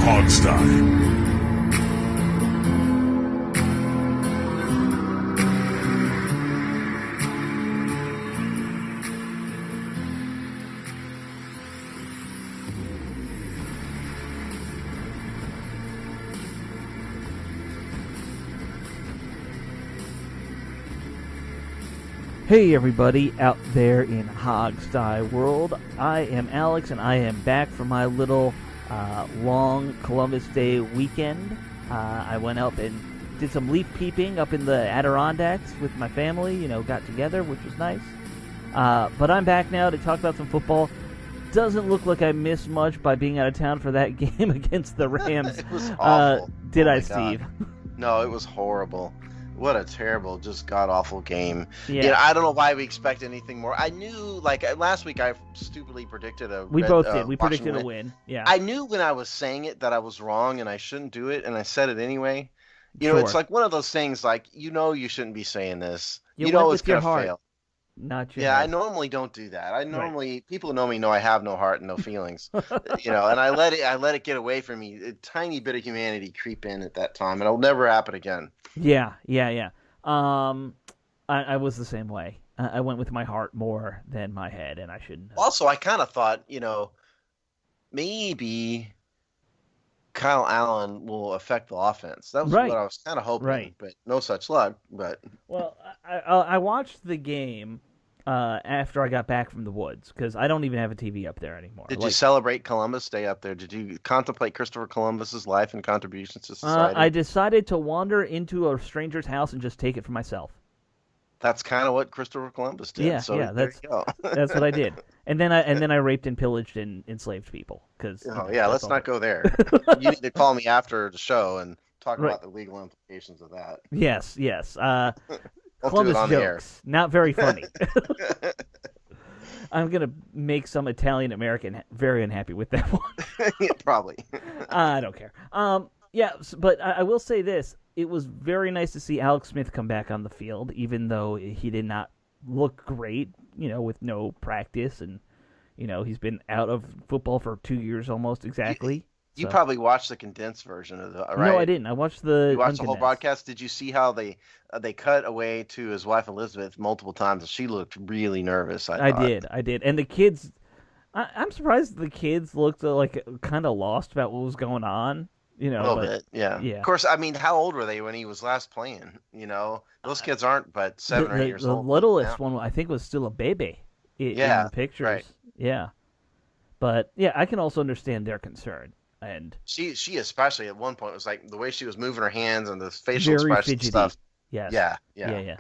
Hogsty. Hey everybody out there in Hogsty world, I am Alex and I am back from my little long Columbus Day weekend. I went up and did some leaf peeping up in the Adirondacks with my family, got together, which was nice. But I'm back now to talk about some football. Doesn't look like I missed much by being out of town for that game against the Rams. It was awful. Did I, God. Steve? No, it was horrible. What a terrible, just god-awful game. Yeah. I don't know why we expect anything more. I knew, last week I stupidly predicted We both did. We predicted a win. Yeah. I knew when I was saying it that I was wrong and I shouldn't do it, and I said it anyway. Sure. It's like one of those things, you shouldn't be saying this. You know went it's with your going to heart, fail. not your Yeah, head. I normally don't do that. Right. People who know me know I have no heart and no feelings. And I let it get away from me. A tiny bit of humanity creep in at that time, and it'll never happen again. Yeah. I was the same way. I went with my heart more than my head, and I shouldn't have. Also, I kind of thought, maybe Kyle Allen will affect the offense. That was Right. what I was kind of hoping, Right. but no such luck. But Well, I watched the game after I got back from the woods, because I don't even have a TV up there anymore. did you celebrate Columbus Day up there? Did you contemplate Christopher Columbus's life and contributions to society? I decided to wander into a stranger's house and just take it for myself. That's kind of what Christopher Columbus did. Yeah, so yeah, there you go. That's what I did. And then I raped and pillaged and enslaved people. Let's not go there. You need to call me after the show and talk about the legal implications of that. Yes. Don't Columbus do it on the air. jokes, not very funny. I'm gonna make some Italian American very unhappy with that one. Yeah, probably. I don't care. But I will say this: it was very nice to see Alex Smith come back on the field, even though he did not look great. With no practice, and he's been out of football for 2 years almost exactly. You probably watched the condensed version of the right? No, I didn't. I watched the. You watched the whole uncondensed. broadcast. Did you see how they cut away to his wife Elizabeth multiple times? She looked really nervous. I did. And the kids, I'm surprised the kids looked like kind of lost about what was going on. A little bit, yeah. Of course, how old were they when he was last playing? Those kids aren't but 7 or 8 years old. The littlest one, I think, was still a baby in the pictures. Right. Yeah. But, yeah, I can also understand their concern. And she especially at one point was like the way she was moving her hands and the facial very expression fidgety stuff. Yes. Yeah.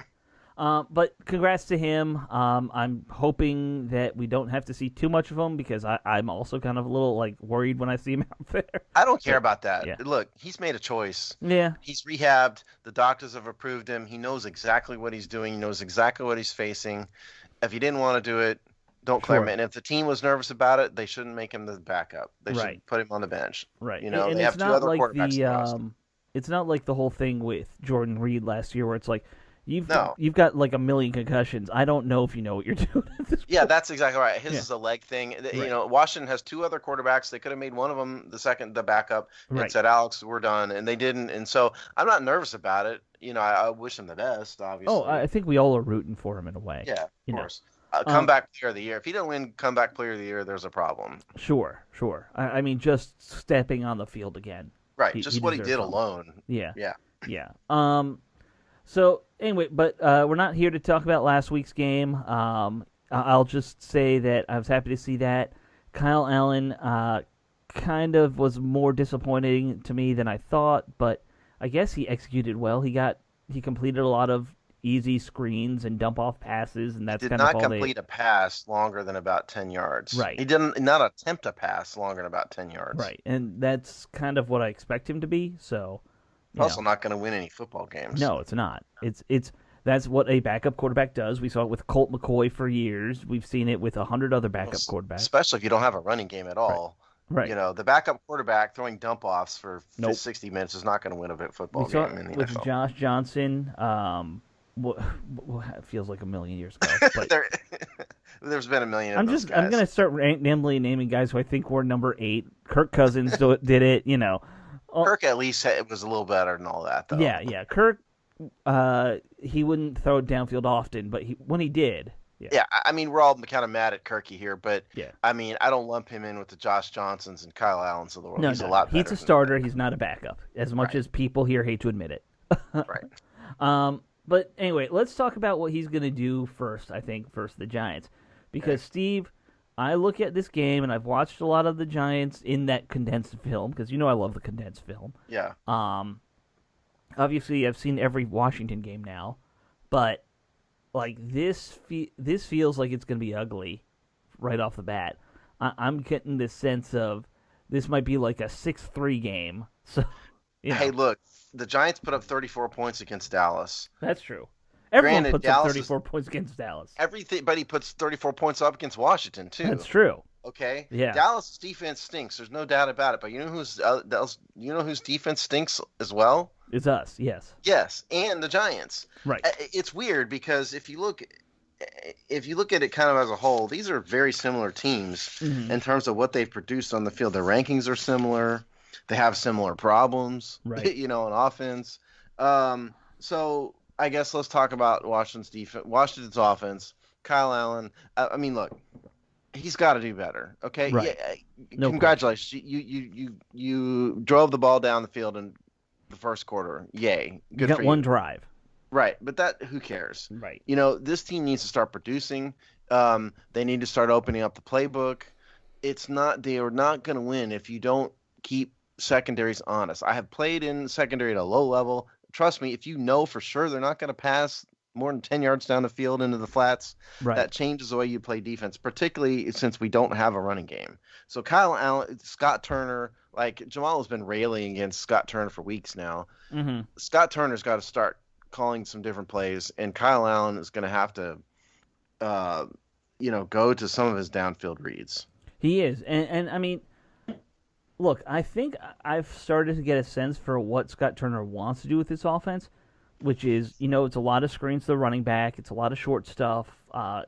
But congrats to him. I'm hoping that we don't have to see too much of him, because I'm also kind of a little worried when I see him out there. I don't care about that. Yeah. Look, he's made a choice. Yeah. He's rehabbed. The doctors have approved him. He knows exactly what he's doing. He knows exactly what he's facing. If he didn't want to do it, don't clear him. And if the team was nervous about it, they shouldn't make him the backup. They should put him on the bench. Right. And it's they have two not other like quarterbacks in the roster. it's not like the whole thing with Jordan Reed last year, where it's like you've got a million concussions. I don't know if you know what you're doing at this point. Yeah, that's exactly right. His is a leg thing. Right. Washington has two other quarterbacks. They could have made one of them the backup, and said, "Alex, we're done," and they didn't. And so I'm not nervous about it. I wish him the best. Obviously. Oh, I think we all are rooting for him in a way. Yeah, of course. Comeback player of the year. If he didn't win comeback player of the year, there's a problem. Sure. I mean, just stepping on the field again. Right, just what he did alone. Yeah. Yeah. So anyway, but we're not here to talk about last week's game. I'll just say that I was happy to see that Kyle Allen kind of was more disappointing to me than I thought, but I guess he executed well. He completed a lot of easy screens and dump off passes, and that's he kind did of not all complete a pass longer than about 10 yards. Right. He didn't not attempt a pass longer than about 10 yards. Right, and that's kind of what I expect him to be. So, also not going to win any football games. No, it's not. It's that's what a backup quarterback does. We saw it with Colt McCoy for years. We've seen it with 100 other backup quarterbacks. Especially if you don't have a running game at all. Right. The backup quarterback throwing dump offs for 60 minutes is not going to win a football game in the with NFL. Josh Johnson. What feels like a million years ago. But There's been a million of those guys. I'm gonna start randomly naming guys who I think were number 8. Kirk Cousins did it. Kirk at least was a little better than all that, though. Yeah. Kirk, he wouldn't throw it downfield often, but when he did, yeah. I mean, we're all kind of mad at Kirky here, but yeah. I mean, I don't lump him in with the Josh Johnsons and Kyle Allens of the world. No, He's a lot better. He's a starter. He's not a backup, as much as people here hate to admit it. Right. But anyway, let's talk about what he's going to do first, I think, versus the Giants. Because, Steve, I look at this game, and I've watched a lot of the Giants in that condensed film, because I love the condensed film. Yeah. Obviously, I've seen every Washington game now, but like this feels like it's going to be ugly right off the bat. I'm getting this sense of this might be like a 6-3 game. So, Hey, look, the Giants put up 34 points against Dallas. That's true. Everyone Granted, puts up 34 points against Dallas. Everybody puts 34 points up against Washington too. That's true. Okay. Yeah. Dallas' defense stinks. There's no doubt about it. But whose defense stinks as well? It's us. Yes. Yes, and the Giants. Right. It's weird because if you look at it kind of as a whole, these are very similar teams in terms of what they've produced on the field. Their rankings are similar. They have similar problems, right? On offense. So I guess let's talk about Washington's offense. Kyle Allen. I mean, look, he's got to do better. Okay. Right. Yeah, congratulations. You drove the ball down the field in the first quarter. Yay. Good for you. Got one drive. Right, but who cares? Right. This team needs to start producing. They need to start opening up the playbook. They are not going to win if you don't keep secondaries honest. I have played in secondary at a low level. Trust me, if you know for sure they're not going to pass more than 10 yards down the field into the flats, that changes the way you play defense, particularly since we don't have a running game. So Kyle Allen, Scott Turner, like Jamal has been railing against Scott Turner for weeks now. Mm-hmm. Scott Turner's got to start calling some different plays, and Kyle Allen is going to have to, go to some of his downfield reads. He is, and I mean, look, I think I've started to get a sense for what Scott Turner wants to do with this offense, which is, it's a lot of screens to the running back, it's a lot of short stuff,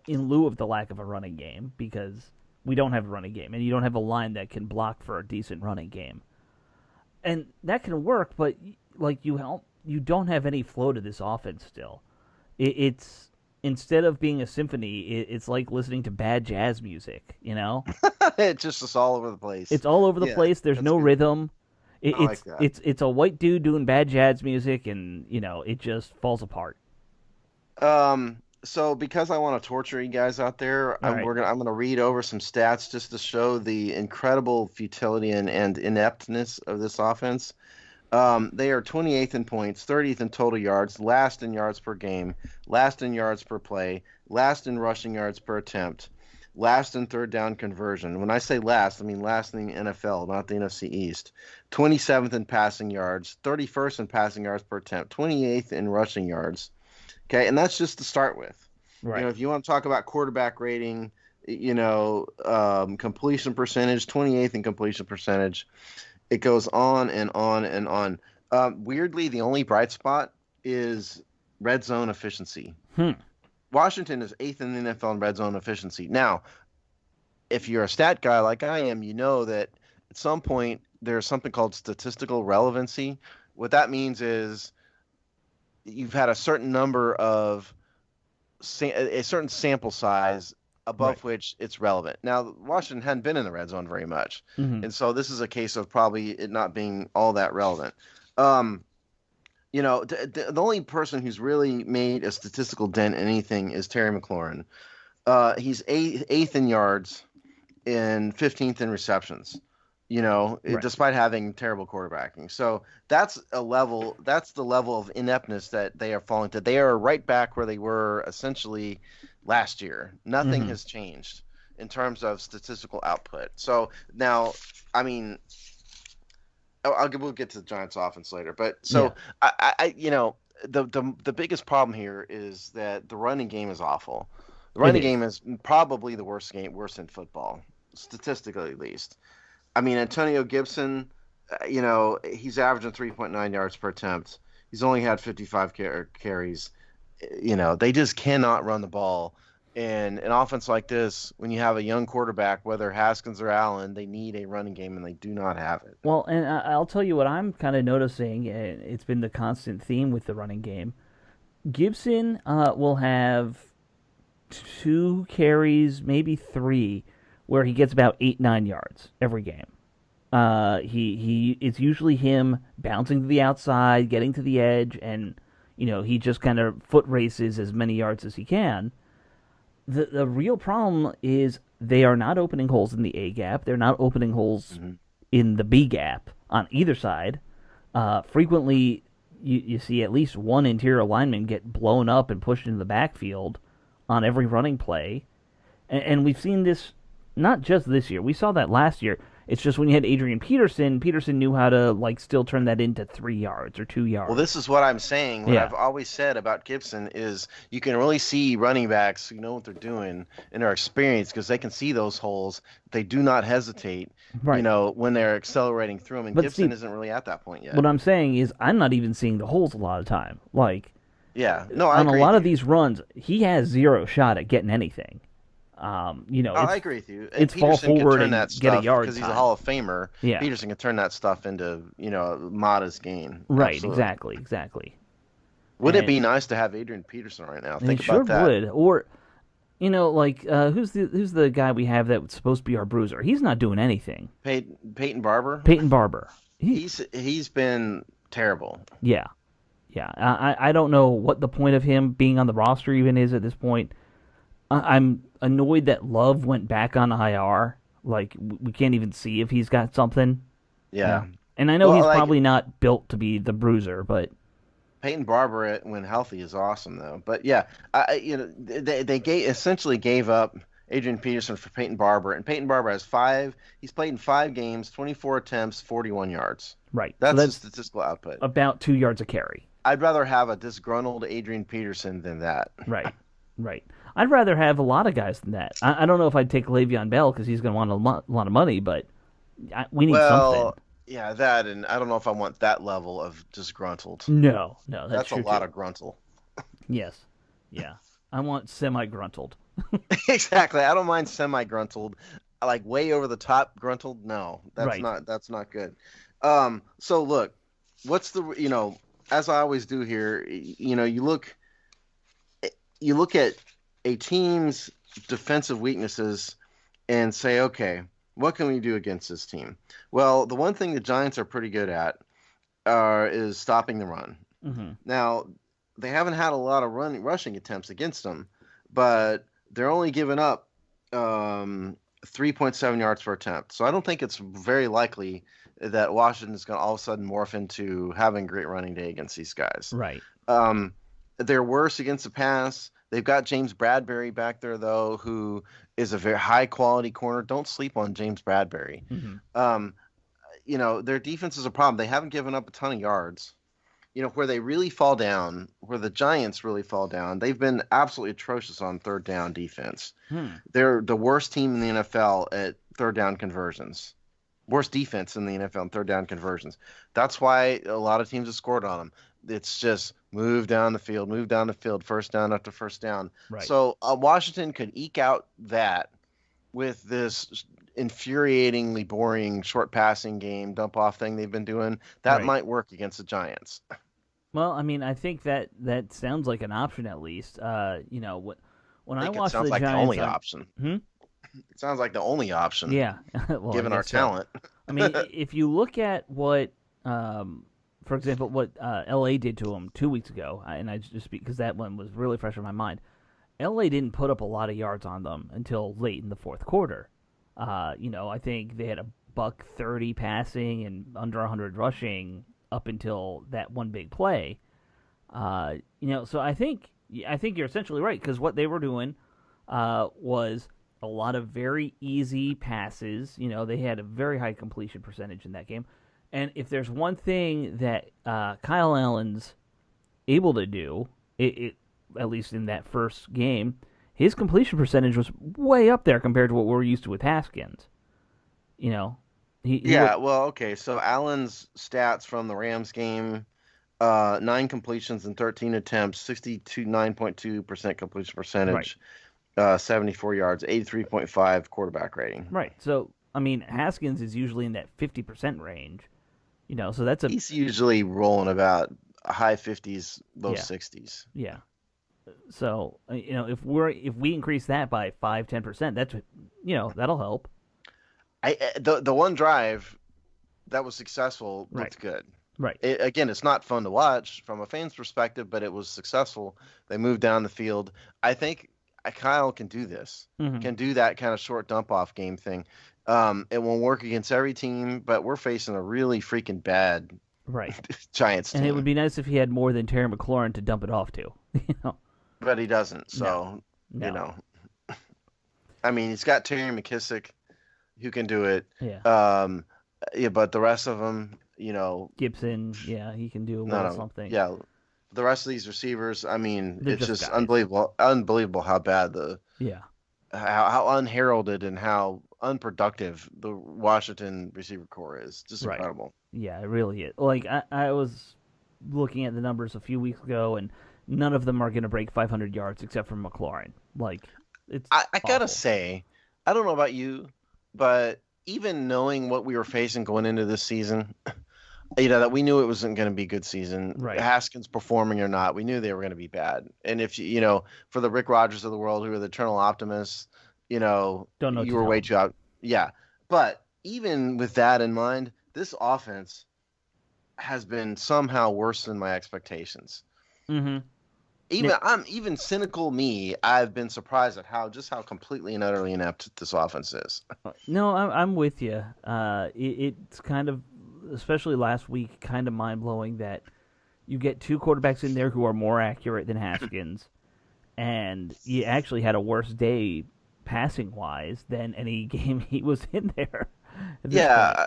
in lieu of the lack of a running game, because we don't have a running game, and you don't have a line that can block for a decent running game. And that can work, but like you don't have any flow to this offense still. It's instead of being a symphony, it's like listening to bad jazz music, It's just all over the place. It's all over the place. There's no rhythm. It's a white dude doing bad jazz music, and it just falls apart. So because I want to torture you guys out there, I'm gonna read over some stats just to show the incredible futility and ineptness of this offense. They are 28th in points, 30th in total yards, last in yards per game, last in yards per play, last in rushing yards per attempt, last in third down conversion. When I say last, I mean last in the NFL, not the NFC East. 27th in passing yards, 31st in passing yards per attempt, 28th in rushing yards. Okay, and that's just to start with. Right. If you want to talk about quarterback rating, completion percentage, 28th in completion percentage. It goes on and on and on. Weirdly, the only bright spot is red zone efficiency. Washington is 8th in the NFL in red zone efficiency. Now, if you're a stat guy like I am, you know that at some point there's something called statistical relevancy. What that means is you've had a certain number of a certain sample size above which it's relevant. Now, Washington hadn't been in the red zone very much, and so this is a case of probably it not being all that relevant. The only person who's really made a statistical dent in anything is Terry McLaurin. He's eighth in yards and 15th in receptions. Despite having terrible quarterbacking. So that's the level of ineptness that they are falling to. They are right back where they were essentially last year. Nothing has changed in terms of statistical output. So now, I mean, we'll get to the Giants offense later, but so the biggest problem here is that the running game is awful. The running game is probably the worst in football, statistically at least. I mean, Antonio Gibson, he's averaging 3.9 yards per attempt. He's only had 55 carries. They just cannot run the ball. And an offense like this, when you have a young quarterback, whether Haskins or Allen, they need a running game, and they do not have it. Well, and I'll tell you what I'm kind of noticing, and it's been the constant theme with the running game. Gibson will have 2 carries, maybe 3, where he gets about 8-9 yards every game. It's usually him bouncing to the outside, getting to the edge, and he just kind of foot races as many yards as he can. The real problem is they are not opening holes in the A gap. They're not opening holes in the B gap on either side. Frequently, you see at least one interior lineman get blown up and pushed into the backfield on every running play. And we've seen this not just this year. We saw that last year. It's just when you had Adrian Peterson, Peterson knew how to still turn that into 3 yards or 2 yards. Well, this is what I'm saying. What I've always said about Gibson is you can really see running backs who know what they're doing and are experienced because they can see those holes. They do not hesitate, right. When they're accelerating through them. And but Gibson isn't really at that point yet. What I'm saying is I'm not even seeing the holes a lot of time. I on agree a lot of these runs, he has zero shot at getting anything. I agree with you. And it's fall forward and get a yard because he's a Hall of Famer. Yeah. Peterson can turn that stuff into a modest gain. Right, Absolutely. exactly. Wouldn't it be nice to have Adrian Peterson right now? Think about that. Would. Or who's the guy we have that's supposed to be our bruiser? He's not doing anything. Peyton Barber. Peyton Barber. He's been terrible. Yeah. I don't know what the point of him being on the roster even is at this point. I'm annoyed that Love went back on IR. We can't even see if he's got something. Yeah. And I know he's probably not built to be the bruiser, but Peyton Barber, when healthy, is awesome though. But yeah, they essentially gave up Adrian Peterson for Peyton Barber, and Peyton Barber has 5. He's played in 5 games, 24 attempts, 41 yards. Right. That's his statistical output. About 2 yards a carry. I'd rather have a disgruntled Adrian Peterson than that. Right. I'd rather have a lot of guys than that. I don't know if I'd take Le'Veon Bell because he's going to want a lot of money, but we need something. Yeah, that, and I don't know if I want that level of disgruntled. No, that's a lot of gruntle. Yes, yeah, I want semi-gruntled. Exactly, I don't mind semi-gruntled, way over the top gruntled. No, that's not good. So look, what's the as I always do here, you look at a team's defensive weaknesses and say, okay, what can we do against this team? Well, the one thing the Giants are pretty good at is stopping the run. Mm-hmm. Now, they haven't had a lot of rushing attempts against them, but they're only giving up 3.7 yards per attempt. So I don't think it's very likely that Washington is going to all of a sudden morph into having a great running day against these guys. Right. They're worse against the pass. They've got James Bradbury back there, though, who is a very high-quality corner. Don't sleep on James Bradbury. Mm-hmm. Their defense is a problem. They haven't given up a ton of yards. Where they really fall down, where the Giants really fall down, they've been absolutely atrocious on third down defense. They're the worst team in the NFL at third down conversions. Worst defense in the NFL in third down conversions. That's why a lot of teams have scored on them. It's just move down the field, first down after first down. Right. So Washington could eke out that with this infuriatingly boring short passing game, dump off thing they've been doing. That might work against the Giants. Well, I mean, I think that sounds like an option at least. When I watch the Giants, it sounds like the only option. It sounds like the only option. Yeah, given our talent. I mean, if you look at what, for example, what LA did to them 2 weeks ago, and I just because that one was really fresh in my mind. LA didn't put up a lot of yards on them until late in the fourth quarter. I think they had a $130 passing and under 100 rushing up until that one big play. So I think you're essentially right because what they were doing was a lot of very easy passes. They had a very high completion percentage in that game. And if there's one thing that Kyle Allen's able to do, at least in that first game, his completion percentage was way up there compared to what we're used to with Haskins. Okay. So Allen's stats from the Rams game, 9 completions and 13 attempts, 9.2% completion percentage. 74 yards, 83.5 quarterback rating. Right. So, I mean, Haskins is usually in that 50% range. So that's a He's usually rolling about high 50s, low yeah, 60s. yeah. So, if we increase that by 5-10%, that'll help. The one drive that was successful Right. looked good. Right. Again, it's not fun to watch from a fan's perspective, but it was successful. They moved down the field. I think Kyle can do this. Mm-hmm. Can do that kind of short dump off game thing. It won't work against every team, but we're facing a really freaking bad Right. Giants And it would team. be nice if he had more than Terry McLaurin to dump it off to. you know. But he doesn't. No. So, you No. know, I mean, he's got Terry McKissick who can do it. Yeah. Yeah, but the rest of them, Gibson, yeah, he can do a no, little no, something. yeah, the rest of these receivers, I mean, They're it's just just guys. unbelievable how bad Yeah. how unheralded and how unproductive the Washington receiver core is. Just Right. incredible. Yeah, it really is. Like I was looking at the numbers a few weeks ago, and none of them are going to break 500 yards except for McLaurin. Like it's I gotta awful. say, I don't know about you, but even knowing what we were facing going into this season, that we knew it wasn't going to be a good season. Right. Haskins performing or not, we knew they were going to be bad. And if for the Rick Rodgers of the world, who are the eternal optimists, Don't know what you to were tell way him. too out. Yeah, but even with that in mind, this offense has been somehow worse than my expectations. Mm-hmm. Even even cynical me, I've been surprised at how completely and utterly inept this offense is. No, I'm with you. It's kind of, especially last week, kind of mind blowing that you get two quarterbacks in there who are more accurate than Haskins, and he actually had a worse day passing wise than any game he was in there at this point. Yeah,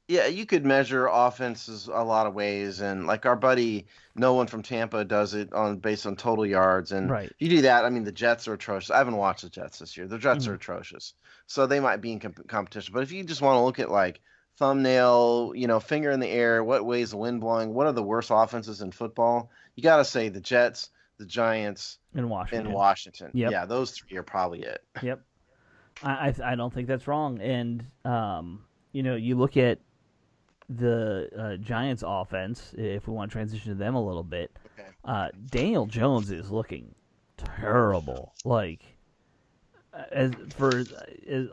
yeah, you could measure offenses a lot of ways, and like our buddy, no one from Tampa does it on based on total yards. And Right. if you do that, I mean, the Jets are atrocious. I haven't watched the Jets this year. The Jets are Hmm. atrocious, so they might be in competition. But if you just want to look at like thumbnail, finger in the air, what ways the wind blowing, what are the worst offenses in football? You got to say the Jets, the Giants, In and Washington. Washington. Yep. Yeah, those three are probably it. Yep. I don't think that's wrong. And you look at the Giants' offense. If we want to transition to them a little bit, Okay. Daniel Jones is looking terrible. Like as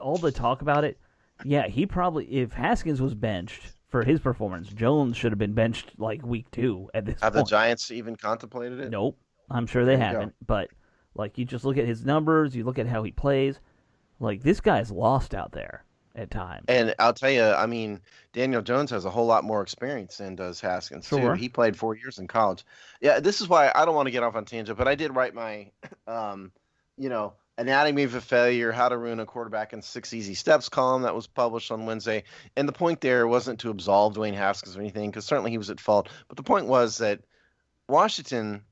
all the talk about it, yeah, he probably if Haskins was benched for his performance, Jones should have been benched like week 2 at this Have the point. Giants even contemplated it? Nope, I'm sure they There you go. haven't. But like you just look at his numbers, you look at how he plays. Like this guy's lost out there at times. And I'll tell you, I mean, Daniel Jones has a whole lot more experience than does Haskins too. Sure. He played 4 years in college. Yeah, this is why I don't want to get off on tangent, but I did write my, anatomy of a failure: how to ruin a quarterback in 6 easy steps column that was published on Wednesday. And the point there wasn't to absolve Dwayne Haskins or anything, because certainly he was at fault. But the point was that Washington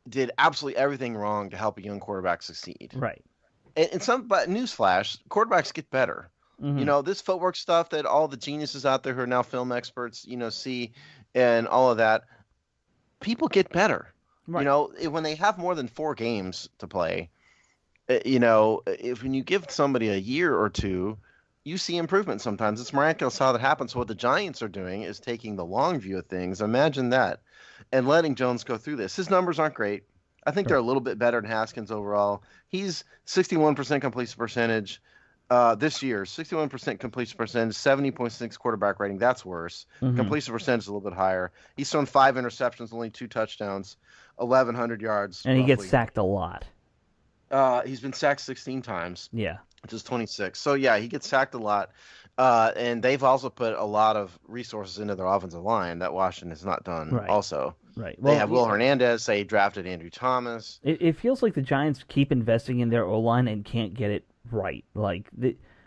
did absolutely everything wrong to help a young quarterback succeed. Right. But newsflash, quarterbacks get better. Hmm. This footwork stuff that all the geniuses out there who are now film experts, see, and all of that, people get better. Right. When they have more than 4 games to play, if when you give somebody a year or two, you see improvement sometimes. It's miraculous how that happens. So what the Giants are doing is taking the long view of things. Imagine that. And letting Jones go through this. His numbers aren't great. I think they're a Right. little bit better than Haskins overall. He's 61% completion percentage this year, 61% completion percentage, 70.6 quarterback rating. That's worse. Hmm. Completion percentage is a little bit higher. He's thrown 5 interceptions, only 2 touchdowns, 1,100 yards And he gets roughly. sacked a lot. He's been sacked 16 times, Yeah. which is 26. So yeah, he gets sacked a lot. And they've also put a lot of resources into their offensive line that Washington has not done. Right. Also, Right. they Well, have Will Hernandez. They drafted Andrew Thomas. it feels like the Giants keep investing in their O line and can't get it right.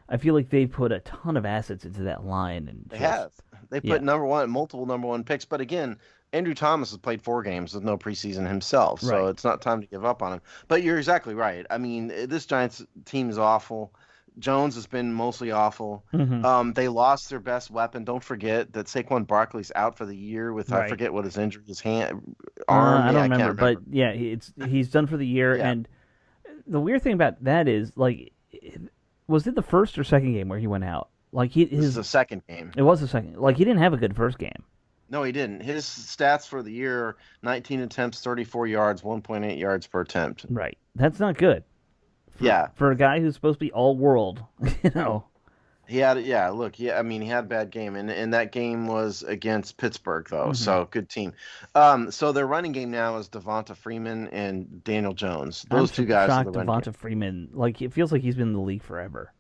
I feel like they put a ton of assets into that line and They just have. They yeah. put multiple number one picks. But again, Andrew Thomas has played 4 games with no preseason himself, so Right. it's not time to give up on him. But you're exactly right. I mean, this Giants team is awful. Jones has been mostly awful. Hmm. They lost their best weapon. Don't forget that Saquon Barkley's out for the year with I Right. forget what his injury, his arm. I Yeah, don't I remember, can't remember. but yeah, he's done for the year, Yeah, and the weird thing about that is, like, was it the first or second game where he went out? Like, This is the second game. it was the second. Like, he didn't have a good first game. No, he didn't. His stats for the year: 19 attempts, 34 yards, 1.8 yards per attempt. Right. That's not good. Yeah, For a guy who's supposed to be all world, you know. he had. Yeah, look. Yeah, I mean, he had a bad game, and that game was against Pittsburgh, though. So good team. So their running game now is Devonta Freeman and Daniel Jones. Those two guys are the running Devonta game. Freeman, like, it feels like he's been in the league forever.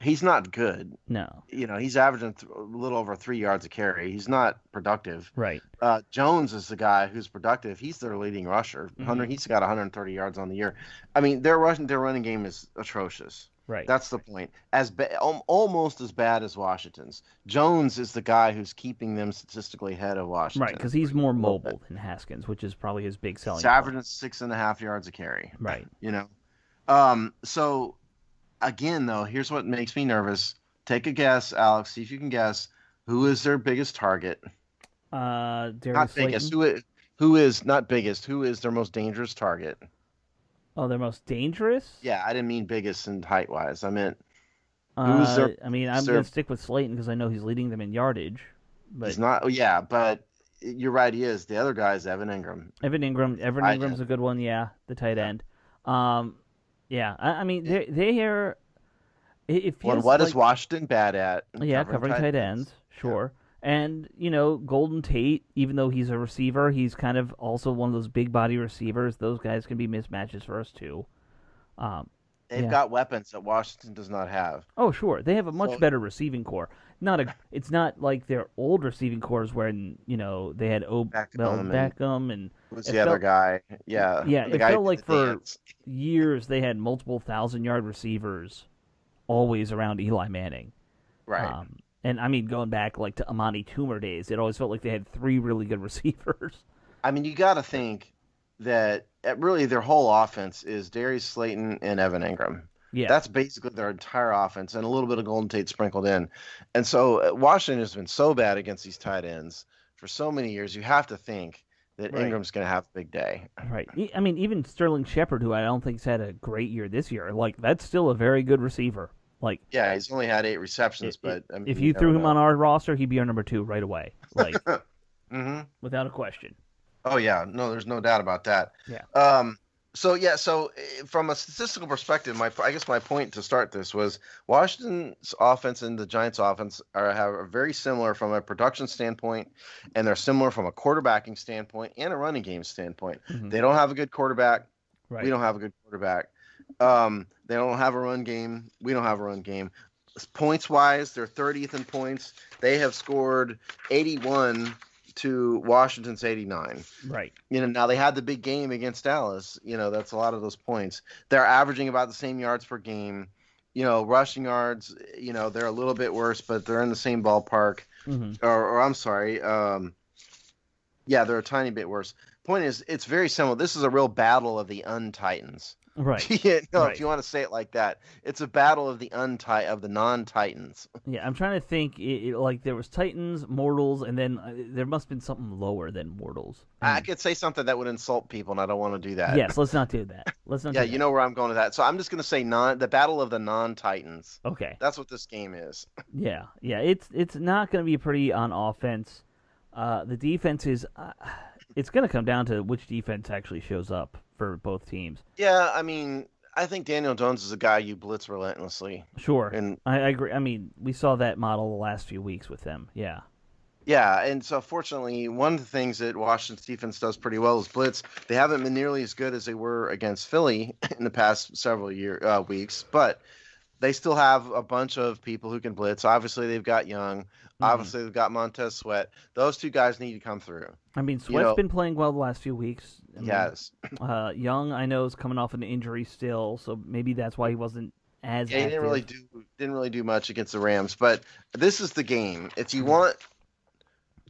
He's not good. No. He's averaging a little over 3 yards a carry. He's not productive. Right. Jones is the guy who's productive. He's their leading rusher. He's got 130 yards on the year. I mean, their running game is atrocious. Right. That's the point. Almost as bad as Washington's. Jones is the guy who's keeping them statistically ahead of Washington. Right, because he's more mobile than Haskins, which is probably his big selling He's averaging 6.5 yards a carry. Right. So again, though, here's what makes me nervous. Take a guess, Alex. See if you can guess who is their biggest target. Darius Not Slayton. biggest. Who is not biggest? Who is their most dangerous target? Oh, their most dangerous? Yeah, I didn't mean biggest and height wise. I meant who's their. I mean, I'm going to stick with Slayton because I know he's leading them in yardage. But he's not. Yeah, but you're right. He is. The other guy is Evan Ingram. Evan Ingram's a good one. Yeah, the tight end. Yeah. I mean, they are. It feels what like, is Washington bad at? Yeah, covering tight ends. Sure. Yeah. And, Golden Tate, even though he's a receiver, he's kind of also one of those big body receivers. Those guys can be mismatches for us, too. They've got weapons that Washington does not have. Oh, sure. They have a much better receiving core. It's not like their old receiving cores when, they had Beckham and who's the other guy? Yeah. Yeah, it felt like for years they had multiple 1,000-yard receivers always around Eli Manning. Right. And I mean, going back like to Amani Toomer days, it always felt like they had 3 really good receivers. I mean, you got to think that really their whole offense is Darius Slayton and Evan Ingram. Yeah, that's basically their entire offense, and a little bit of Golden Tate sprinkled in. And so Washington has been so bad against these tight ends for so many years. You have to think that Ingram's going to have a big day. Right. I mean, even Sterling Shepard, who I don't think's had a great year this year, like that's still a very good receiver. Like, yeah, he's only had 8 receptions, but I mean, if you threw him on our roster, he'd be our number 2 right away, like, without a question. Oh yeah, no, there's no doubt about that. Yeah. So from a statistical perspective, I guess my point to start this was Washington's offense and the Giants' offense are very similar from a production standpoint, and they're similar from a quarterbacking standpoint and a running game standpoint. Mm-hmm. They don't have a good quarterback. Right. We don't have a good quarterback. They don't have a run game. We don't have a run game. Points wise, they're 30th in points. They have scored 81 to Washington's 89. Right. Now they had the big game against Dallas. That's a lot of those points. They're averaging about the same yards per game. Rushing yards, they're a little bit worse, but they're in the same ballpark. Mm-hmm. Or I'm sorry. Yeah, they're a tiny bit worse. Point is, it's very similar. This is a real battle of the un-Titans. Right. Right. If you want to say it like that, it's a battle of the non-Titans. Yeah, I'm trying to think. Like there was Titans, Mortals, and then there must have been something lower than Mortals. I could say something that would insult people, and I don't want to do that. Yes, let's not do that. Yeah, you know where I'm going with that. So I'm just going to say the battle of the non-Titans. Okay. That's what this game is. Yeah. It's not going to be pretty on offense. The defense is. It's going to come down to which defense actually shows up for both teams. Yeah, I mean, I think Daniel Jones is a guy you blitz relentlessly. Sure, and I agree. I mean, we saw that model the last few weeks with them. Yeah. Yeah, and so fortunately, one of the things that Washington's defense does pretty well is blitz. They haven't been nearly as good as they were against Philly in the past several weeks, but they still have a bunch of people who can blitz. Obviously, they've got Young. Mm-hmm. Obviously, they've got Montez Sweat. Those two guys need to come through. I mean, Sweat's been playing well the last few weeks. Yes. Young, I know, is coming off an injury still, so maybe that's why he wasn't as active. He didn't really do much against the Rams, but this is the game. If you want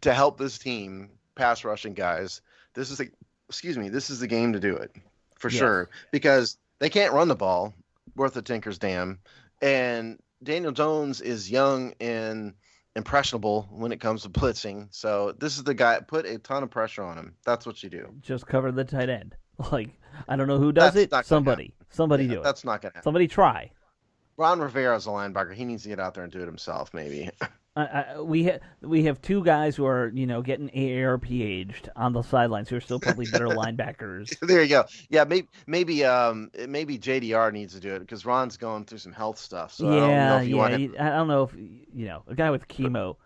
to help this team, pass rushing guys, this is the game to do it for sure, because they can't run the ball worth a tinker's damn, and Daniel Jones is young and impressionable when it comes to blitzing. So this is the guy. Put a ton of pressure on him. That's what you do. Just cover the tight end. Like, I don't know who does That's it. not going to happen. Somebody Yeah, do it. that's not going to happen. Somebody try. Ron Rivera's a linebacker. He needs to get out there and do it himself, maybe. We have two guys who are getting AARP on the sidelines who are still probably better linebackers. There you go. Yeah, maybe JDR needs to do it because Ron's going through some health stuff. So I don't know Yeah, if you want him. I don't know if a guy with chemo.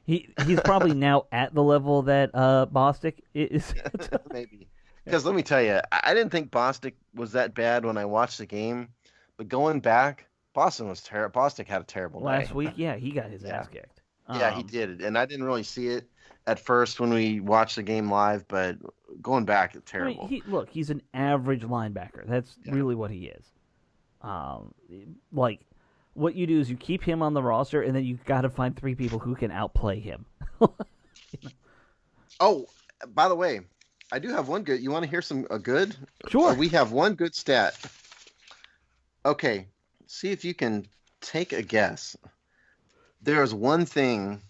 He's probably now at the level that Bostic is. Maybe. Because let me tell you, I didn't think Bostic was that bad when I watched the game, but going back, Boston was terrible. Bostic had a terrible day. Last week. Yeah, he got his ass kicked. Yeah, he did, and I didn't really see it at first when we watched the game live, but going back, it's terrible. I mean, he's an average linebacker. That's really what he is. Like, what you do is you keep him on the roster, and then you got to find three people who can outplay him. Oh, by the way, I do have one good. You want to hear a good? Sure. We have one good stat. Okay, see if you can take a guess. There is one thing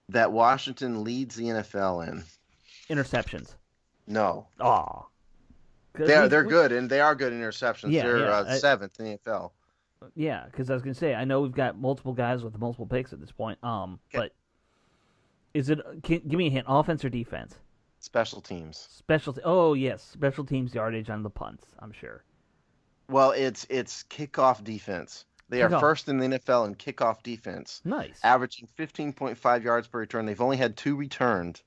that Washington leads the NFL in. Interceptions. No. Aw. They're good, and they are good interceptions. Yeah, they're seventh in the NFL. Yeah, because I was going to say, I know we've got multiple guys with multiple picks at this point. But is it? Give me a hint. Offense or defense? Special teams. Oh yes, special teams yardage on the punts. I'm sure. Well, it's kickoff defense. They are first in the NFL in kickoff defense. Nice. Averaging 15.5 yards per return. They've only had 2 returned.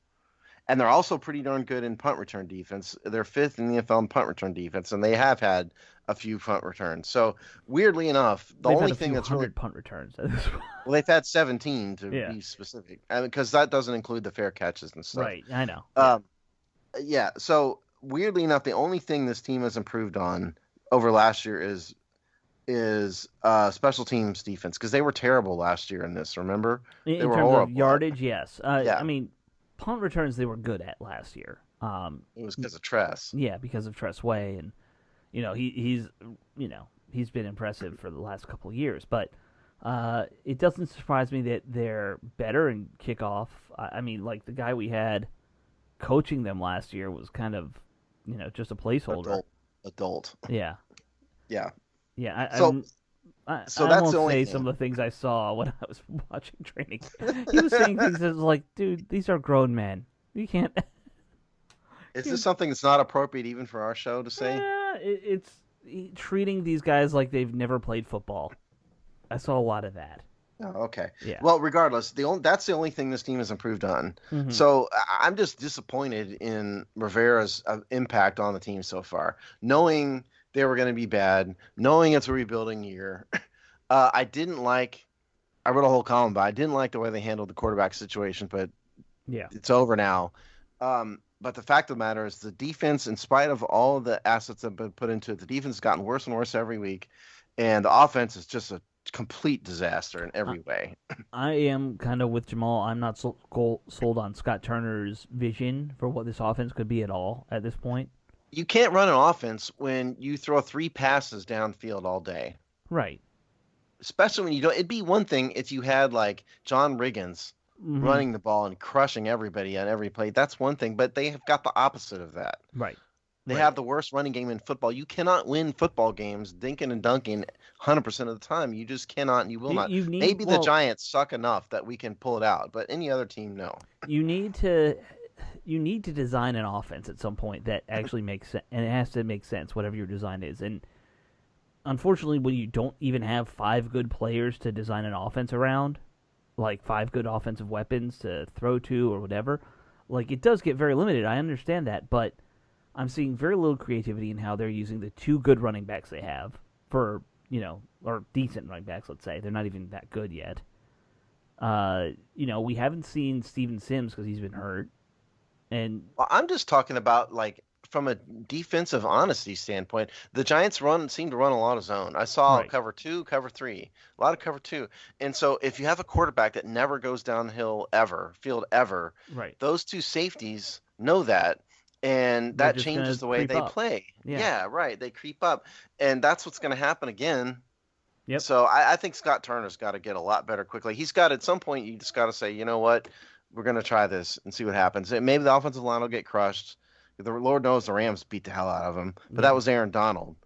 And they're also pretty darn good in punt return defense. They're 5th in the NFL in punt return defense, and they have had a few punt returns. So, weirdly enough, they've only thing that's really punt returns. Well, they've had 17 to be specific, because that doesn't include the fair catches and stuff. Right, I know. Yeah. So, weirdly enough, the only thing this team has improved on over last year is special teams defense, because they were terrible last year in this. Remember, in they were terms horrible. Of yardage, yes. Yeah. I mean, punt returns they were good at last year. It was because of Tress. Yeah, because of Tress Way, and he's been impressive for the last couple of years. But it doesn't surprise me that they're better in kickoff. I mean, like the guy we had coaching them last year was kind of just a placeholder. Adult. Yeah. Yeah. Yeah. I that's won't the only say thing. some of the things I saw when I was watching training. He was saying things that was like, dude, these are grown men. You can't. Is this something that's not appropriate even for our show to say? Yeah, it's treating these guys like they've never played football. I saw a lot of that. Oh, okay. Yeah. Well, regardless, that's the only thing this team has improved on. Mm-hmm. So I'm just disappointed in Rivera's impact on the team so far. Knowing they were going to be bad, knowing it's a rebuilding year, I wrote a whole column, but I didn't like the way they handled the quarterback situation, but it's over now. But the fact of the matter is the defense, in spite of all of the assets that have been put into it, the defense has gotten worse and worse every week, and the offense is just a complete disaster in every way. I am kind of with Jamal. I'm not sold on Scott Turner's vision for what this offense could be at all at this point. You can't run an offense when you throw 3 passes downfield all day. Right. Especially when you don't. It'd be one thing if you had like John Riggins running the ball and crushing everybody on every play. That's one thing, but they have got the opposite of that. Right. They have the worst running game in football. You cannot win football games dinking and dunking 100% of the time. You just cannot, and you will not. Maybe the Giants suck enough that we can pull it out, but any other team, no. You need to design an offense at some point that actually makes sense, and it has to make sense, whatever your design is. And unfortunately, when you don't even have 5 good players to design an offense around, like 5 good offensive weapons to throw to or whatever, like it does get very limited. I understand that, but I'm seeing very little creativity in how they're using the 2 good running backs they have for, or decent running backs, let's say. They're not even that good yet. We haven't seen Steven Sims because he's been hurt. And well, I'm just talking about, like, from a defensive honesty standpoint, the Giants seem to run a lot of zone. I saw cover 2, cover 3, a lot of cover 2. And so if you have a quarterback that never goes downhill field ever, those 2 safeties know that. And that changes the way they play. Yeah, right. They creep up. And that's what's going to happen again. Yep. So I think Scott Turner's got to get a lot better quickly. He's got, at some point, you just got to say, you know what? We're going to try this and see what happens. And maybe the offensive line will get crushed. The Lord knows the Rams beat the hell out of him, but Yeah. that was Aaron Donald.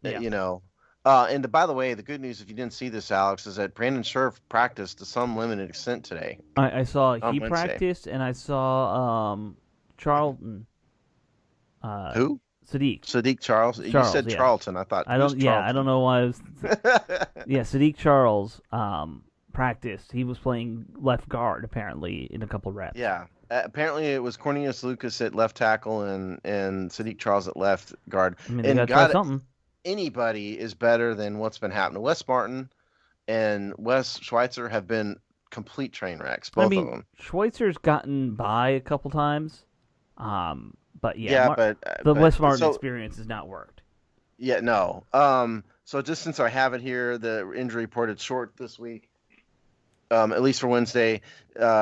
Yeah. You know. By the way, the good news, if you didn't see this, Alex, is that Brandon Scherf practiced to some limited extent today. I saw on he Wednesday. practiced, and I saw Charlton. Who? Sadiq. Sadiq Charles. You Charles, said yeah. Charlton. I thought. I who's don't. Yeah, I don't know why I was. Charlton? Yeah, Sadiq Charles practiced. He was playing left guard apparently in a couple reps. Yeah. Apparently, it was Cornelius Lucas at left tackle and Sadiq Charles at left guard. I mean, they And got to try something. Anybody is better than what's been happening. Wes Martin and Wes Schweitzer have been complete train wrecks, both of them. Schweitzer's gotten by a couple times, but but Wes Martin experience has not worked. Yeah, no. So just since I have it here, the injury reported short this week, at least for Wednesday.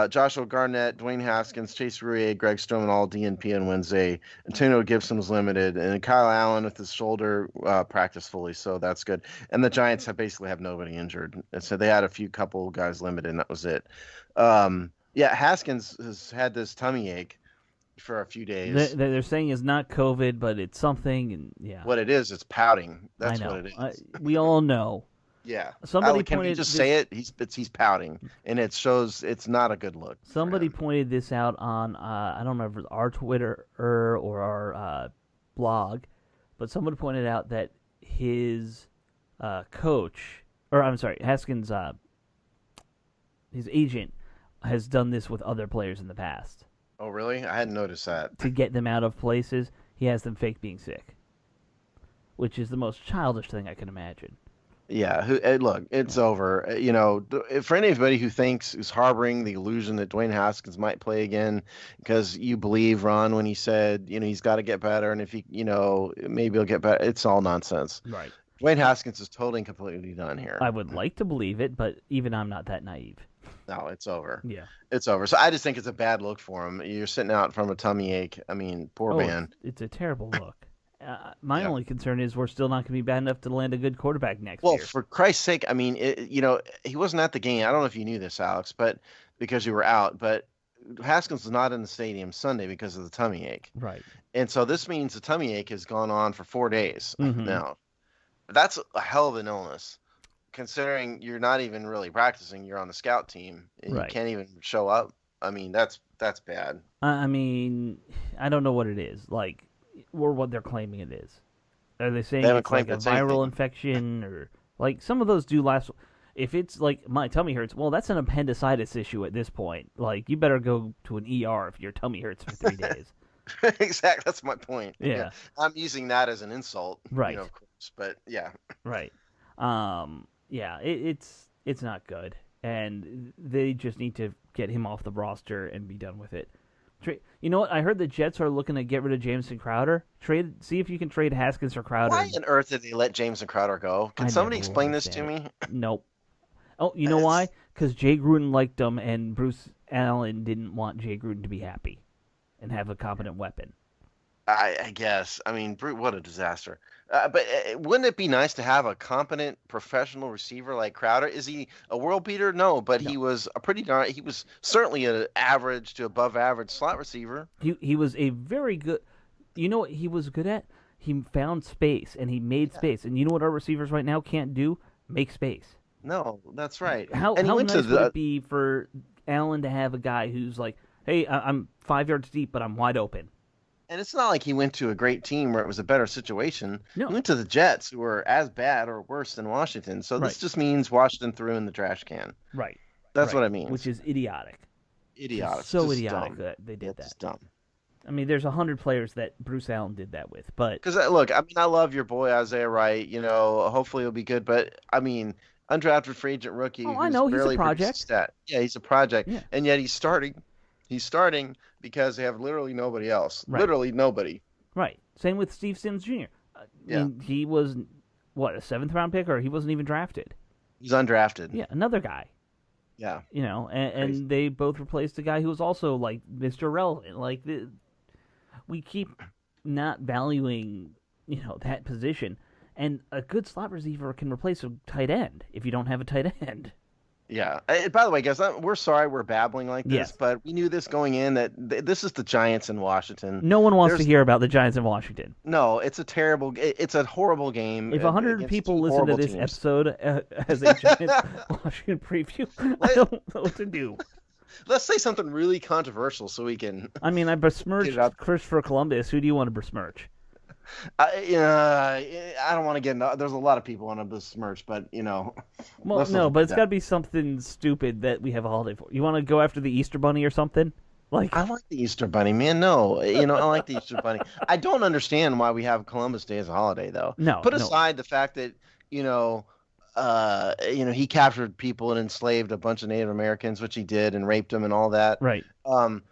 Joshua Garnett, Dwayne Haskins, Chase Roullier, Greg Stroman, all DNP on Wednesday. Antonio Gibson was limited, and Kyle Allen with his shoulder practiced fully, so that's good. And the Giants basically have nobody injured, and so they had a couple guys limited, and that was it. Haskins has had this tummy ache for a few days. They're saying it's not COVID, but it's something, and yeah. What it is, it's pouting. That's I know. what it is. We all know. Yeah. Somebody can you just say it? He's pouting, and it shows it's not a good look. Somebody pointed this out on I don't remember our Twitter or our blog, but somebody pointed out that his coach, or I'm sorry, Haskins, his agent has done this with other players in the past. Oh, really? I hadn't noticed that. To get them out of places, he has them fake being sick, which is the most childish thing I can imagine. Yeah, look, it's over. For anybody who's harboring the illusion that Dwayne Haskins might play again because you believe Ron when he said, he's got to get better, and if he, maybe he'll get better, it's all nonsense. Right. Dwayne Haskins is totally and completely done here. I would like to believe it, but even I'm not that naive. No, it's over. Yeah. It's over. So I just think it's a bad look for him. You're sitting out from a tummy ache. I mean, poor man. It's a terrible look. My only concern is we're still not going to be bad enough to land a good quarterback next year. Well, for Christ's sake, I mean, he wasn't at the game. I don't know if you knew this, Alex, but because you were out. But Haskins was not in the stadium Sunday because of the tummy ache. Right. And so this means the tummy ache has gone on for 4 days now. That's a hell of an illness, considering you're not even really practicing. You're on the scout team, and you can't even show up. I mean, that's bad. I mean, I don't know what it is. Or what they're claiming it is. Are they saying it's like a viral infection or some of those do last? If it's like my tummy hurts, well, that's an appendicitis issue at this point. You better go to an ER if your tummy hurts for 3 days. Exactly, that's my point. Yeah. I'm using that as an insult, right? Of course, but yeah, right. It's not good, and they just need to get him off the roster and be done with it. You know what? I heard the Jets are looking to get rid of Jameson Crowder. See if you can trade Haskins for Crowder. Why on earth did they let Jameson Crowder go? Can somebody explain this to me? Nope. Oh, you know why? Because Jay Gruden liked him, and Bruce Allen didn't want Jay Gruden to be happy and have a competent weapon. I guess. I mean, what a disaster. But wouldn't it be nice to have a competent professional receiver like Crowder? Is he a world beater? No, but he was he was certainly an average to above average slot receiver. He was a very good. You know what he was good at? He found space and he made space. And you know what our receivers right now can't do? Make space. No, that's right. How nice would it be for Allen to have a guy who's like, hey, I'm 5 yards deep, but I'm wide open. And it's not like he went to a great team where it was a better situation. No. He went to the Jets, who were as bad or worse than Washington. So this just means Washington threw in the trash can. Right. That's what I mean. Which is idiotic. Idiotic. So idiotic that they did that. It's dumb. I mean, there's 100 players that Bruce Allen did that with, but because look, I mean, I love your boy Isaiah Wright. Hopefully he'll be good. But I mean, undrafted free agent rookie. Oh, I know he's a project. Yeah, he's a project, yeah. And yet he's starting. He's starting because they have literally nobody else. Right. Literally nobody. Right. Same with Steve Sims Jr. I mean, he was, a 7th-round pick, or he wasn't even drafted? He's undrafted. Yeah, another guy. Yeah. And they both replaced a guy who was also, Mr. Relevant. We keep not valuing, that position. And a good slot receiver can replace a tight end if you don't have a tight end. Yeah. By the way, guys, we're sorry we're babbling like this, Yes. but we knew this going in that this is the Giants in Washington. No one wants to There's hear about the Giants in Washington. no, it's a horrible game If 100 against people two listen to horrible this teams. episode as a Giants Washington preview, I don't know what to do. Let's say something really controversial so we can I mean, I get it out. besmirched Christopher Columbus. Who do you want to besmirch? I don't want to get into, there's a lot of people on this merch, but Well, let's no, not but do it's that. got to be something stupid that we have a holiday for. You want to go after the Easter Bunny or something? Like, I like the Easter Bunny, man. No, I like the Easter Bunny. I don't understand why we have Columbus Day as a holiday, though. no, Put no, aside the fact that, he captured people and enslaved a bunch of Native Americans, which he did, and raped them and all that. right. And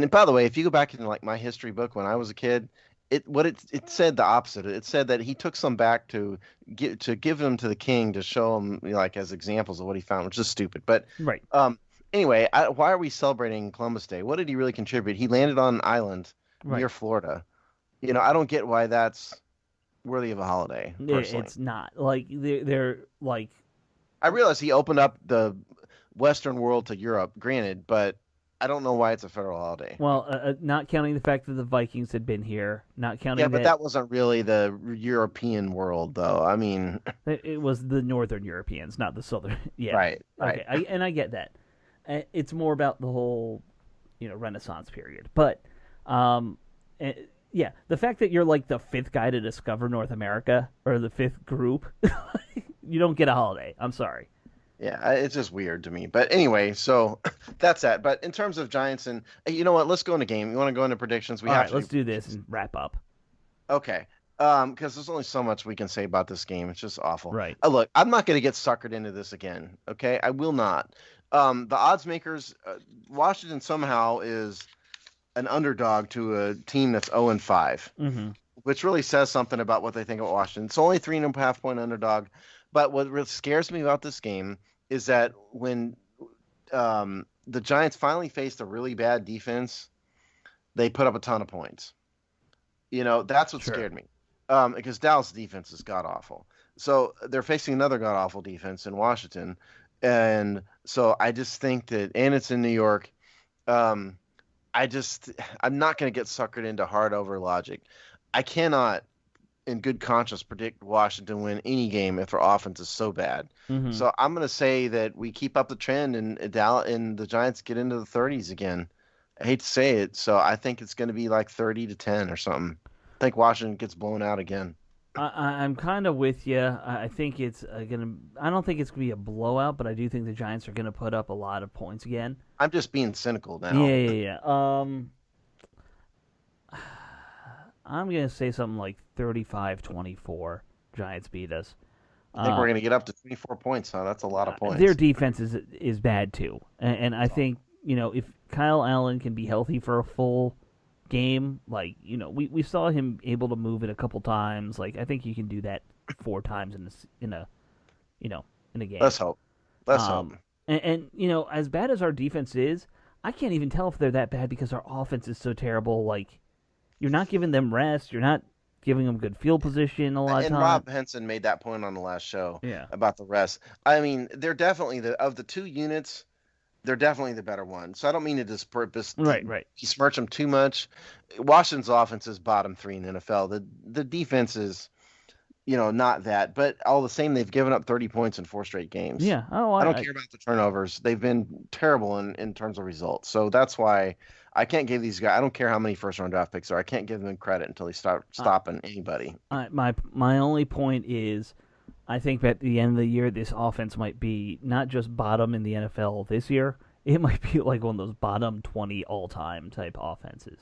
by the way, if you go back in like my history book when I was a kid, it said the opposite. It said that he took some back to give them to the king to show him like as examples of what he found, which is stupid. But Right. anyway, why are we celebrating Columbus Day? What did he really contribute? He landed on an island Right. near Florida. I don't get why that's worthy of a holiday, personally. It's not like they're like I realize he opened up the Western world to Europe, granted, but I don't know why it's a federal holiday. well, not counting the fact that the Vikings had been here, not Yeah, counting but that that wasn't really the European world, though. I mean, it was the Northern Europeans, not the Southern. Yeah. right, right. Okay, and I get that. It's more about the whole, Renaissance period. But, yeah, the fact that you're like the fifth guy to discover North America or the fifth group, you don't get a holiday. I'm sorry. Yeah, it's just weird to me. But anyway, so that's that. But in terms of Giants and you know what? Let's go into game. You want to go into predictions? We All have right, to let's do this and wrap up. Okay. Because there's only so much we can say about this game. It's just awful. Right. Look, I'm not going to get suckered into this again. Okay, I will not. The odds makers, Washington somehow is an underdog to a team that's 0-5, Mm-hmm. which really says something about what they think of Washington. It's only 3.5 point underdog. But what really scares me about this game is that when the Giants finally faced a really bad defense, they put up a ton of points. That's what Sure. scared me. Because Dallas' defense is god awful. So they're facing another god awful defense in Washington. And so I just think that, and it's in New York. I'm not going to get suckered into hard over logic. I cannot, in good conscience, predict Washington win any game if their offense is so bad. Mm-hmm. So I'm going to say that we keep up the trend and the Giants get into the 30s again. I hate to say it, so I think it's going to be like 30-10 or something. I think Washington gets blown out again. I'm kind of with you. I think it's gonna. I don't think it's gonna be a blowout, but I do think the Giants are gonna put up a lot of points again. I'm just being cynical now. Yeah. I'm gonna say something like 35-24. Giants beat us. I think we're going to get up to 24 points, huh? That's a lot of points. Their defense is bad too, and I think if Kyle Allen can be healthy for a full game, like we saw him able to move it a couple times. Like I think he can do that 4 times in a game. Let's hope. And as bad as our defense is, I can't even tell if they're that bad because our offense is so terrible. Like you're not giving them rest. You're not giving them good field position a lot of And time. Rob Henson made that point on the last show about the rest. I mean, they're definitely of the two units, they're definitely the better one. So I don't mean to Right. besmirch them too much. Washington's offense is bottom 3 in the NFL. The defense is, not that. But all the same, they've given up 30 points in 4 straight games. Yeah. Oh, I don't care about the turnovers. They've been terrible in terms of results. So that's why I can't give these guys. I don't care how many first round draft picks are. I can't give them credit until they start stopping anybody. My only point is, I think at the end of the year, this offense might be not just bottom in the NFL this year. It might be like one of those bottom 20 all time type offenses.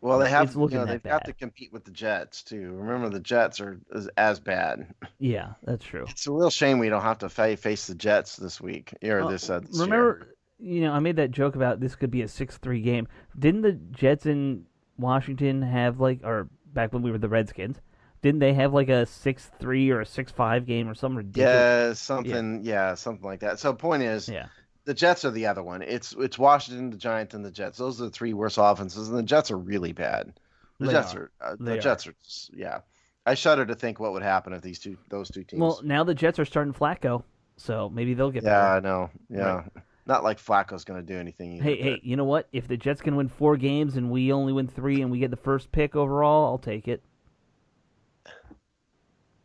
Well, they have. They've got to compete with the Jets too. Remember, the Jets are as bad. Yeah, that's true. It's a real shame we don't have to face the Jets this week or this remember, year. I made that joke about this could be a 6-3 game. Didn't the Jets in Washington have or back when we were the Redskins, didn't they have like a 6-3 or a 6-5 game or something ridiculous? Something like that. So point is, yeah. The Jets are the other one. It's Washington, the Giants, and the Jets. Those are the 3 worst offenses, and the Jets are really bad. The Jets are. Yeah. I shudder to think what would happen if those two teams. Well, now the Jets are starting Flacco. So maybe they'll get Yeah, better. I know. Yeah. Right. Not like Flacco's going to do anything either, Hey, but you know what? If the Jets can win 4 games and we only win 3 and we get the first pick overall, I'll take it.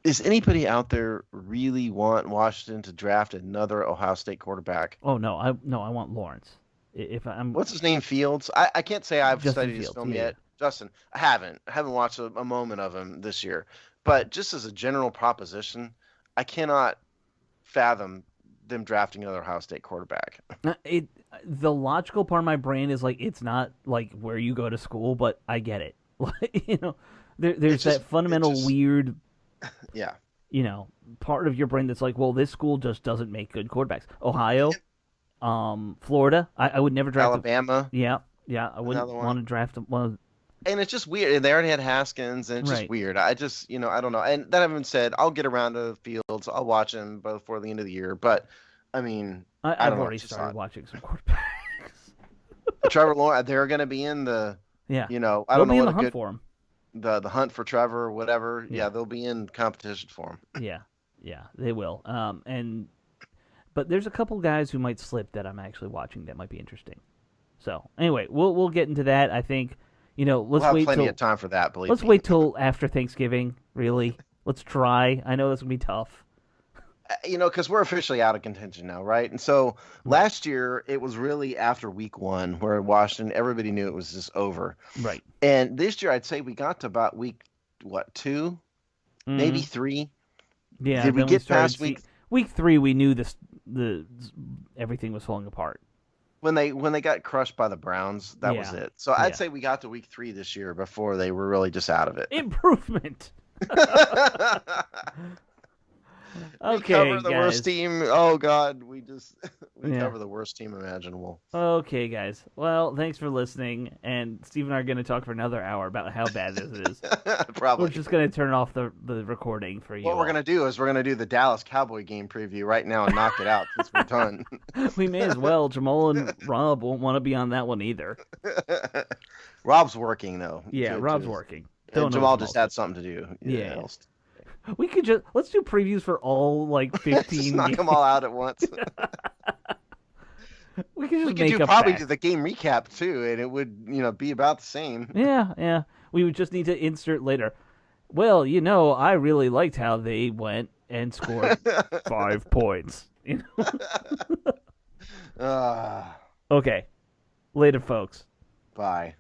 is anybody out there really want Washington to draft another Ohio State quarterback? Oh no, I want Lawrence. If I'm What's his name? Fields? I can't say I've Justin studied his Fields, film yeah, yet. Justin, I haven't. I haven't watched a moment of him this year. But just as a general proposition, I cannot fathom them drafting another Ohio State quarterback. It the logical part of my brain is like it's not like where you go to school, but I get it. Like there's that fundamental weird Yeah. Part of your brain that's like, well, this school just doesn't make good quarterbacks. Ohio, Florida, I would never draft Alabama. Yeah, I wouldn't want to draft one. And it's just weird. And they already had Haskins, and it's just weird. I just, I don't know. And that having said, I'll get around to Fields. I'll watch him before the end of the year. But, I mean, I've already started watching some quarterbacks. Trevor Lawrence, they're going to be in the, I don't know what a hunt good for him. The hunt for Trevor or whatever. Yeah, they'll be in competition for him. Yeah, they will. But there's a couple guys who might slip that I'm actually watching that might be interesting. So anyway, we'll get into that. I think we'll have plenty of time for that. Let's wait till after Thanksgiving. Really, let's try. I know this will be tough. Because we're officially out of contention now, right? And so last year it was really after week 1 where Washington, everybody knew it was just over. Right. And this year I'd say we got to about week 2, maybe 3. Yeah. Did we get past week 3? We knew the everything was falling apart. When they got crushed by the Browns, that was it. So I'd say we got to week 3 this year before they were really just out of it. Improvement. Okay, cover the worst team. Oh God, we cover the worst team imaginable. Okay, guys. Well, thanks for listening. And Steve and I are going to talk for another hour about how bad this is. Probably. We're just going to turn off the recording for you. What we're going to do is we're going to do the Dallas Cowboy game preview right now and knock it out since we're done. We may as well. Jamal and Rob won't want to be on that one either. Rob's working though. Yeah, Rob's working. Jamal just had something to do. Yeah. We could let's do previews for all 15 just knock them all out at once. we could do the game recap too, and it would be about the same. Yeah. We would just need to insert later. Well, I really liked how they went and scored 5 points. Okay. Later, folks. Bye.